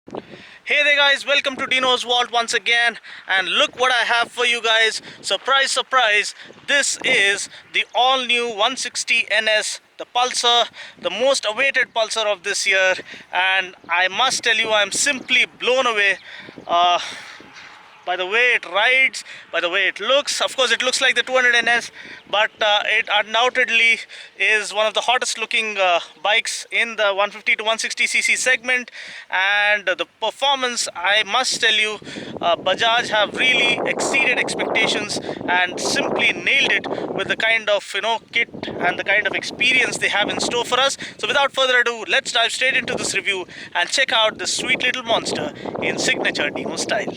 Hey there guys, welcome to Dino's Vault once again, and look what I have for you guys. Surprise, surprise, this is the all new 160 NS, the Pulsar, the most awaited Pulsar of this year, and I must tell you I'm simply blown away. By the way it rides, by the way it looks. Of course, it looks like the 200NS, but it undoubtedly is one of the hottest looking bikes in the 150 to 160cc segment. And the performance, I must tell you, Bajaj have really exceeded expectations and simply nailed it with the kind of kit and the kind of experience they have in store for us. So without further ado, let's dive straight into this review and check out this sweet little monster in signature Dino style.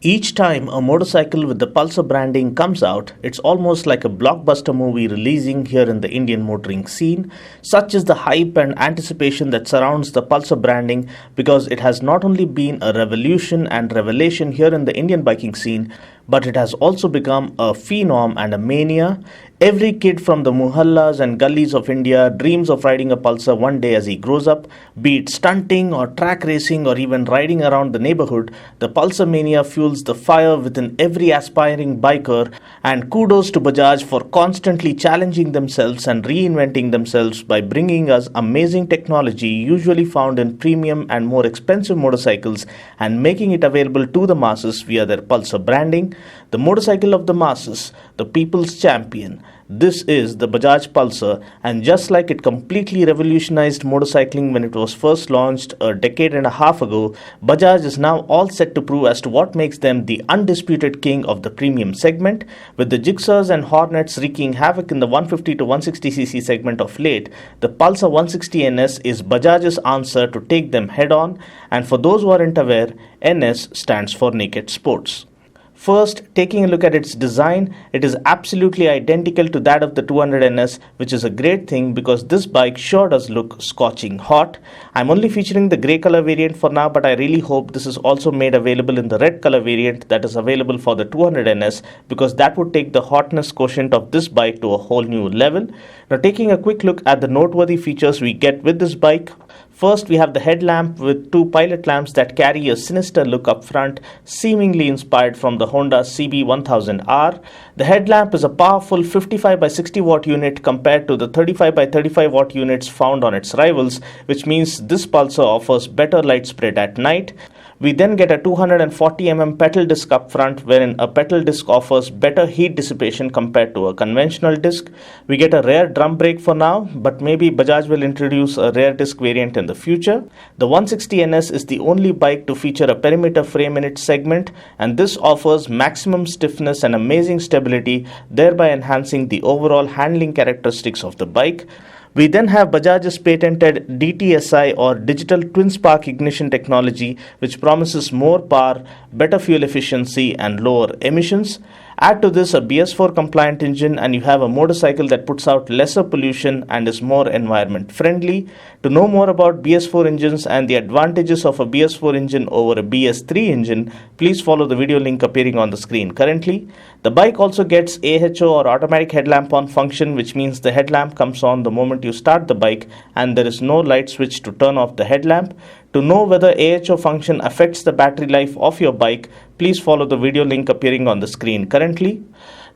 Each time a motorcycle with the Pulsar branding comes out, it's almost like a blockbuster movie releasing here in the Indian motoring scene. Such is the hype and anticipation that surrounds the Pulsar branding, because it has not only been a revolution and revelation here in the Indian biking scene, but it has also become a phenom and a mania. Every kid from the muhallas and gullies of India dreams of riding a Pulsar one day as he grows up. Be it stunting or track racing or even riding around the neighborhood, the Pulsar mania fuels the fire within every aspiring biker, and kudos to Bajaj for constantly challenging themselves and reinventing themselves by bringing us amazing technology usually found in premium and more expensive motorcycles and making it available to the masses via their Pulsar branding. The motorcycle of the masses, the people's champion. This is the Bajaj Pulsar, and just like it completely revolutionized motorcycling when it was first launched a decade and a half ago, Bajaj is now all set to prove as to what makes them the undisputed king of the premium segment. With the Gixxers and Hornets wreaking havoc in the 150 to 160cc segment of late, the Pulsar 160 NS is Bajaj's answer to take them head on, and for those who aren't aware, NS stands for Naked Sports. First, taking a look at its design, it is absolutely identical to that of the 200NS, which is a great thing because this bike sure does look scorching hot. I'm only featuring the grey color variant for now, but I really hope this is also made available in the red color variant that is available for the 200NS, because that would take the hotness quotient of this bike to a whole new level. Now, taking a quick look at the noteworthy features we get with this bike. First, we have the headlamp with two pilot lamps that carry a sinister look up front, seemingly inspired from the Honda CB1000R. The headlamp is a powerful 55 by 60 watt unit compared to the 35 by 35 watt units found on its rivals, which means this Pulsar offers better light spread at night. We then get a 240mm pedal disc up front, wherein a pedal disc offers better heat dissipation compared to a conventional disc. We get a rear drum brake for now, but maybe Bajaj will introduce a rear disc variant in the future. The 160NS is the only bike to feature a perimeter frame in its segment, and this offers maximum stiffness and amazing stability, thereby enhancing the overall handling characteristics of the bike. We then have Bajaj's patented DTSI or Digital Twin Spark Ignition technology, which promises more power, better fuel efficiency and lower emissions. Add to this a BS4 compliant engine and you have a motorcycle that puts out lesser pollution and is more environment friendly. To know more about BS4 engines and the advantages of a BS4 engine over a BS3 engine, please follow the video link appearing on the screen currently. The bike also gets AHO or automatic headlamp on function, which means the headlamp comes on the moment you start the bike and there is no light switch to turn off the headlamp. To know whether AHO function affects the battery life of your bike, please follow the video link appearing on the screen currently.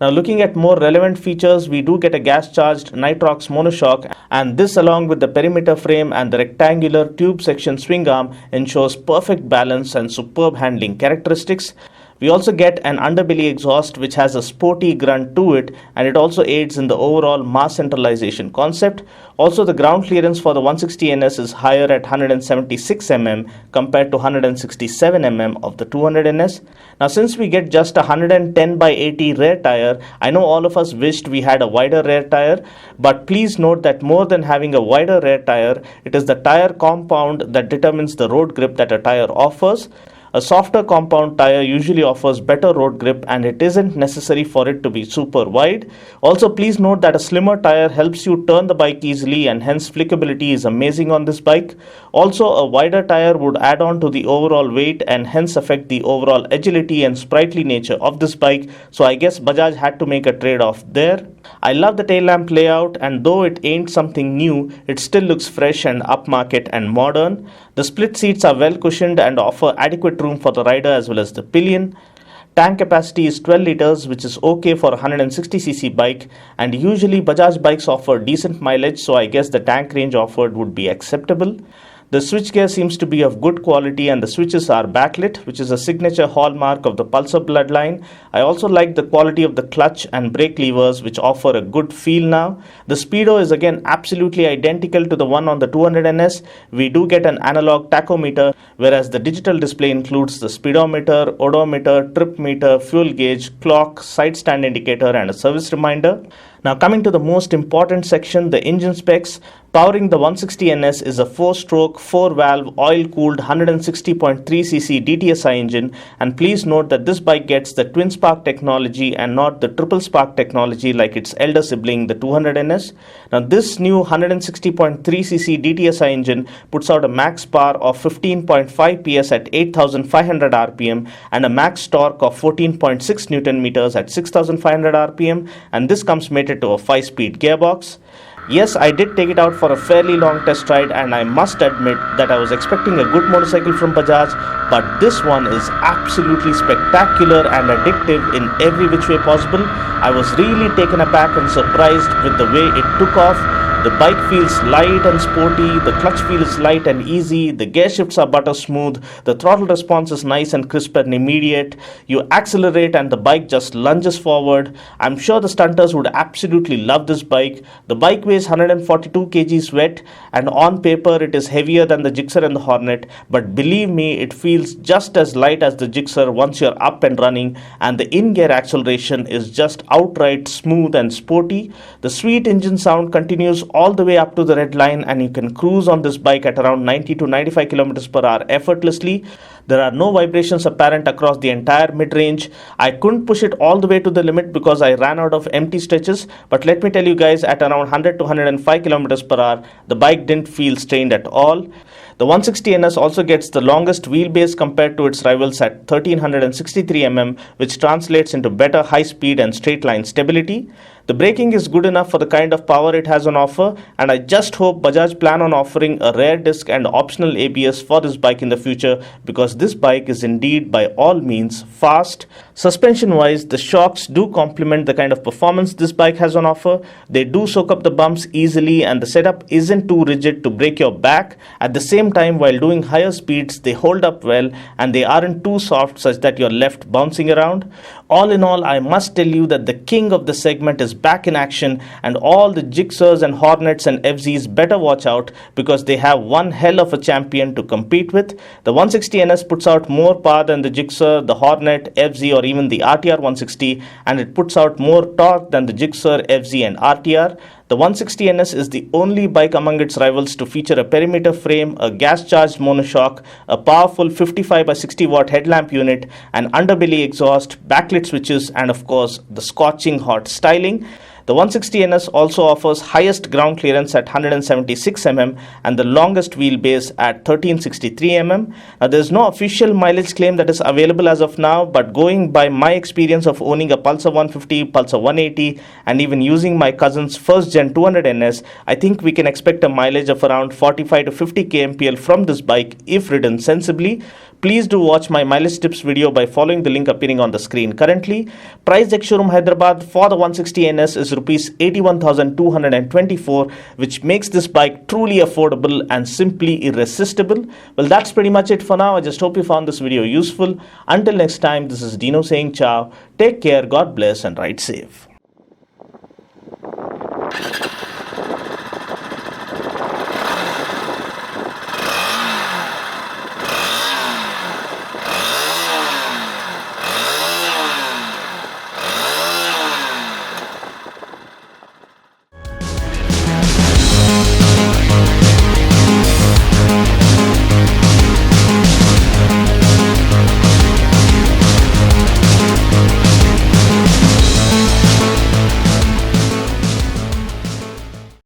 Now, looking at more relevant features, we do get a gas-charged Nitrox monoshock, and this along with the perimeter frame and the rectangular tube section swing arm ensures perfect balance and superb handling characteristics. We also get an underbelly exhaust which has a sporty grunt to it, and it also aids in the overall mass centralization concept. Also, the ground clearance for the 160NS is higher at 176 mm compared to 167 mm of the 200NS. Now, since we get just a 110 by 80 rear tire, I know all of us wished we had a wider rear tire, but please note that more than having a wider rear tire, it is the tire compound that determines the road grip that a tire offers. A softer compound tire usually offers better road grip, and it isn't necessary for it to be super wide. Also, please note that a slimmer tire helps you turn the bike easily, and hence flickability is amazing on this bike. Also, a wider tire would add on to the overall weight and hence affect the overall agility and sprightly nature of this bike. So I guess Bajaj had to make a trade-off there. I love the tail lamp layout, and though it ain't something new, it still looks fresh and upmarket and modern. The split seats are well cushioned and offer adequate room for the rider as well as the pillion. Tank capacity is 12 liters, which is okay for a 160cc bike, and usually Bajaj bikes offer decent mileage, so I guess the tank range offered would be acceptable. The switchgear seems to be of good quality, and the switches are backlit, which is a signature hallmark of the Pulsar bloodline. I also like the quality of the clutch and brake levers, which offer a good feel now. The Speedo is again absolutely identical to the one on the 200NS. We do get an analog tachometer, whereas the digital display includes the speedometer, odometer, trip meter, fuel gauge, clock, side stand indicator, and a service reminder. Now, coming to the most important section, the engine specs. Powering the 160NS is a 4-stroke, 4-valve, oil-cooled 160.3cc DTSI engine, and please note that this bike gets the twin-spark technology and not the triple-spark technology like its elder sibling, the 200NS. Now, this new 160.3cc DTSI engine puts out a max power of 15.5 PS at 8,500 RPM and a max torque of 14.6 Newton meters at 6,500 RPM, and this comes mated to a 5-speed gearbox. Yes, I did take it out for a fairly long test ride, and I must admit that I was expecting a good motorcycle from Bajaj, but this one is absolutely spectacular and addictive in every which way possible. I was really taken aback and surprised with the way it took off. The bike feels light and sporty, the clutch feels light and easy, the gear shifts are butter smooth, the throttle response is nice and crisp and immediate. You accelerate and the bike just lunges forward. I'm sure the stunters would absolutely love this bike. The bike weighs 142 kgs wet, and on paper it is heavier than the Gixxer and the Hornet, but believe me, it feels just as light as the Gixxer once you're up and running, and the in-gear acceleration is just outright smooth and sporty. The sweet engine sound continues all the way up to the red line, and you can cruise on this bike at around 90 to 95 km per hour effortlessly. There are no vibrations apparent across the entire mid-range. I couldn't push it all the way to the limit because I ran out of empty stretches, but let me tell you guys, at around 100 to 105 km per hour, the bike didn't feel strained at all. The 160NS also gets the longest wheelbase compared to its rivals at 1363 mm, which translates into better high speed and straight line stability. The braking is good enough for the kind of power it has on offer, and I just hope Bajaj plan on offering a rear disc and optional ABS for this bike in the future, because this bike is indeed by all means fast. Suspension wise, the shocks do complement the kind of performance this bike has on offer. They do soak up the bumps easily, and the setup isn't too rigid to break your back. At the same time, while doing higher speeds, they hold up well and they aren't too soft such that you're left bouncing around. All in all, I must tell you that the king of the segment is back in action, and all the Gixxers and Hornets and FZs better watch out, because they have one hell of a champion to compete with. The 160NS puts out more power than the Gixxer, the Hornet, FZ, or even the RTR 160, and it puts out more torque than the Gixxer, FZ, and RTR. The 160NS is the only bike among its rivals to feature a perimeter frame, a gas-charged monoshock, a powerful 55 by 60 watt headlamp unit, an underbelly exhaust, backlit switches, and of course the scorching hot styling. The 160NS also offers highest ground clearance at 176 mm and the longest wheelbase at 1363 mm. Now, there is no official mileage claim that is available as of now, but going by my experience of owning a Pulsar 150, Pulsar 180, and even using my cousin's first gen 200NS, I think we can expect a mileage of around 45 to 50 kmpl from this bike if ridden sensibly. Please do watch my mileage tips video by following the link appearing on the screen currently. Price ex-showroom Hyderabad for the 160NS is is rupees 81,224, which makes this bike truly affordable and simply irresistible. Well, that's pretty much it for now. I just hope you found this video useful. Until next time, this is Dino saying ciao. Take care, God bless, and ride safe.